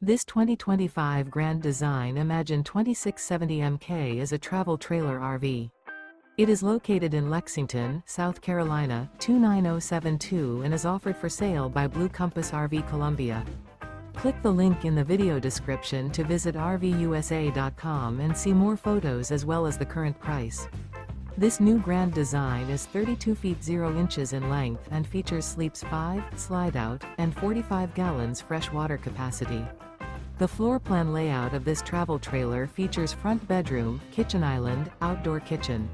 This 2025 Grand Design Imagine 2670 MK is a travel trailer RV. It is located in Lexington, South Carolina, 29072 and is offered for sale by Blue Compass RV Columbia. Click the link in the video description to visit RVUSA.com and see more photos as well as the current price. This new Grand Design is 32 feet 0 inches in length and features sleeps 5, slide-out, and 45 gallons fresh water capacity. The floor plan layout of this travel trailer features front bedroom, kitchen island, outdoor kitchen.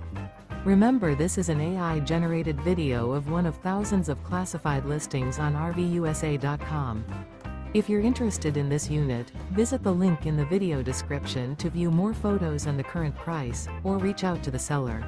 Remember, this is an AI-generated video of one of thousands of classified listings on RVUSA.com. If you're interested in this unit, visit the link in the video description to view more photos and the current price, or reach out to the seller.